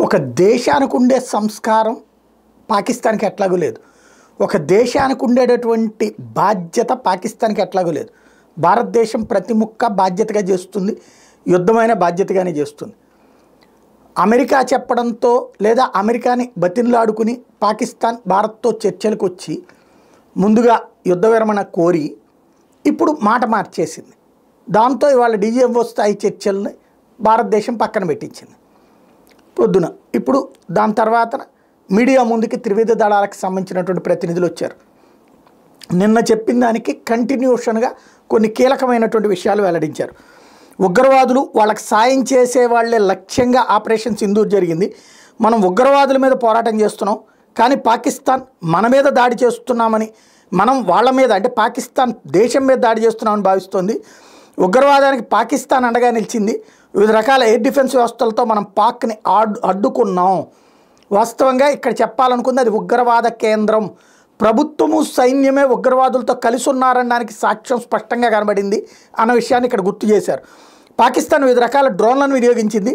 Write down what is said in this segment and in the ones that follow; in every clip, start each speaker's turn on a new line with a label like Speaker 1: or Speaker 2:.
Speaker 1: ఒక దేశానికి ఉండే సంస్కారం పాకిస్తాన్కి ఎట్లాగూ లేదు. ఒక దేశానికి ఉండేటటువంటి బాధ్యత పాకిస్తాన్కి ఎట్లాగూ లేదు. భారతదేశం ప్రతి ముక్క బాధ్యతగా చేస్తుంది, యుద్ధమైన బాధ్యతగానే చేస్తుంది. అమెరికా చెప్పడంతో లేదా అమెరికాని బతిన్లాడుకుని పాకిస్తాన్ భారత్తో చర్చలకు వచ్చి ముందుగా యుద్ధ విరమణ కోరి ఇప్పుడు మాట మార్చేసింది. దాంతో ఇవాళ డిజిఎంఓ స్థాయి చర్చల్ని భారతదేశం పక్కన పెట్టించింది పొద్దున. ఇప్పుడు దాని తర్వాత మీడియా ముందుకి త్రివిధ దళాలకు సంబంధించినటువంటి ప్రతినిధులు వచ్చారు. నిన్న చెప్పిన దానికి కంటిన్యూషన్గా కొన్ని కీలకమైనటువంటి విషయాలు వెల్లడించారు. ఉగ్రవాదులు వాళ్ళకి సాయం చేసే వాళ్ళే లక్ష్యంగా ఆపరేషన్ సింధూర్ జరిగింది. మనం ఉగ్రవాదుల మీద పోరాటం చేస్తున్నాం, కానీ పాకిస్తాన్ మన మీద దాడి చేస్తున్నామని, మనం వాళ్ళ మీద అంటే పాకిస్తాన్ దేశం మీద దాడి చేస్తున్నామని భావిస్తోంది. ఉగ్రవాదానికి పాకిస్తాన్ అండగా నిలిచింది. వివిధ రకాల ఎయిర్ డిఫెన్స్ వ్యవస్థలతో మనం పాక్ని అడ్డుకున్నాం. వాస్తవంగా ఇక్కడ చెప్పాలనుకుంది అది ఉగ్రవాద కేంద్రం. ప్రభుత్వము సైన్యమే ఉగ్రవాదులతో కలిసి ఉన్నారనడానికి సాక్ష్యం స్పష్టంగా కనబడింది అన్న విషయాన్ని ఇక్కడ గుర్తు చేశారు. పాకిస్తాన్ వివిధ రకాల డ్రోన్లను వినియోగించింది.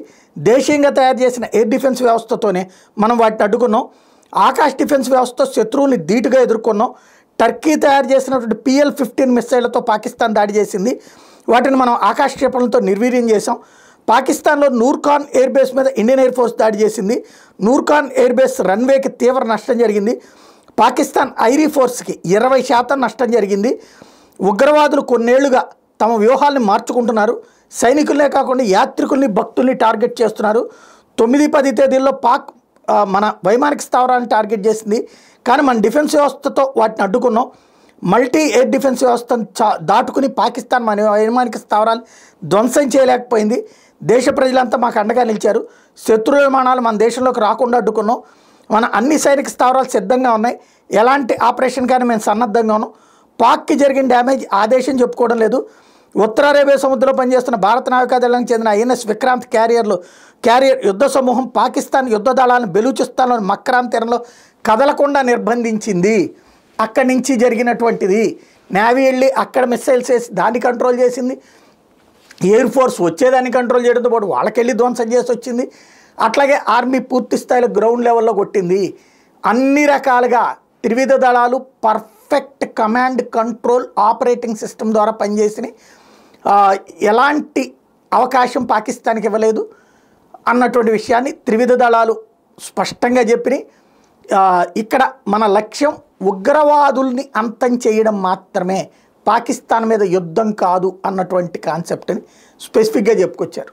Speaker 1: దేశీయంగా తయారు చేసిన ఎయిర్ డిఫెన్స్ వ్యవస్థతోనే మనం వాటిని అడ్డుకున్నాం. ఆకాశ్ డిఫెన్స్ వ్యవస్థతో శత్రువుల్ని ధీటుగా ఎదుర్కొన్నాం. టర్కీ తయారు చేసినటువంటి PL-15 మిస్సైళ్లతో పాకిస్తాన్ దాడి చేసింది. వాటిని మనం ఆకాశ క్షేపణలతో నిర్వీర్యం చేసాం. పాకిస్తాన్లో నూర్ఖాన్ ఎయిర్ బేస్ మీద ఇండియన్ ఎయిర్ ఫోర్స్ దాడి చేసింది. నూర్ఖాన్ ఎయిర్ బేస్ రన్వేకి తీవ్ర నష్టం జరిగింది. పాకిస్తాన్ ఐరీ ఫోర్స్కి 20% నష్టం జరిగింది. ఉగ్రవాదులు కొన్నేళ్లుగా తమ వ్యూహాల్ని మార్చుకుంటున్నారు. సైనికులనే కాకుండా యాత్రికుల్ని భక్తుల్ని టార్గెట్ చేస్తున్నారు. 9-10 తేదీల్లో పాక్ మన వైమానిక స్థావరాన్ని టార్గెట్ చేసింది, కానీ మన డిఫెన్స్ వ్యవస్థతో వాటిని అడ్డుకున్నాం. మల్టీ ఎయిర్ డిఫెన్స్ వ్యవస్థను దాటుకుని పాకిస్తాన్ మన వైమానిక స్థావరాన్ని ధ్వంసం చేయలేకపోయింది. దేశ ప్రజలంతా మాకు అండగా నిలిచారు. శత్రు విమానాలు మన దేశంలోకి రాకుండా అడ్డుకున్నాం. మన అన్ని సైనిక స్థావరాలు సిద్ధంగా ఉన్నాయి. ఎలాంటి ఆపరేషన్ కానీ మేము సన్నద్ధంగా ఉన్నాం. పాక్కి జరిగిన డ్యామేజ్ ఆ దేశం చెప్పుకోవడం లేదు. ఉత్తర అరేబియా సముద్రంలో పనిచేస్తున్న భారత నావికాదళానికి చెందిన INS విక్రాంత్ క్యారియర్ యుద్ధ సమూహం పాకిస్తాన్ యుద్ధ దళాలను బెలూచిస్తాన్లోని మక్రాన్ తీరంలో కదలకుండా నిర్బంధించింది. అక్కడి నుంచి జరిగినటువంటిది. నేవీ వెళ్ళి అక్కడ మిస్సైల్స్ వేసి దాన్ని కంట్రోల్ చేసింది. ఎయిర్ ఫోర్స్ వచ్చేదాన్ని కంట్రోల్ చేయడంతో పాటు వాళ్ళకెళ్ళి ధ్వంసం చేసి వచ్చింది. అట్లాగే ఆర్మీ పూర్తి స్థాయిలో గ్రౌండ్ లెవెల్లో కొట్టింది. అన్ని రకాలుగా త్రివిధ దళాలు perfect command control operating system ద్వారా పనిచేసి ఎలాంటి అవకాశం పాకిస్తాన్కి ఇవ్వలేదు అన్నటువంటి విషయాన్ని త్రివిధ దళాలు స్పష్టంగా చెప్పి ఇక్కడ మన లక్ష్యం ఉగ్రవాదుల్ని అంతం చేయడం మాత్రమే, పాకిస్తాన్ మీద యుద్ధం కాదు అన్నటువంటి కాన్సెప్ట్ని స్పెసిఫిక్గా చెప్పుకొచ్చారు.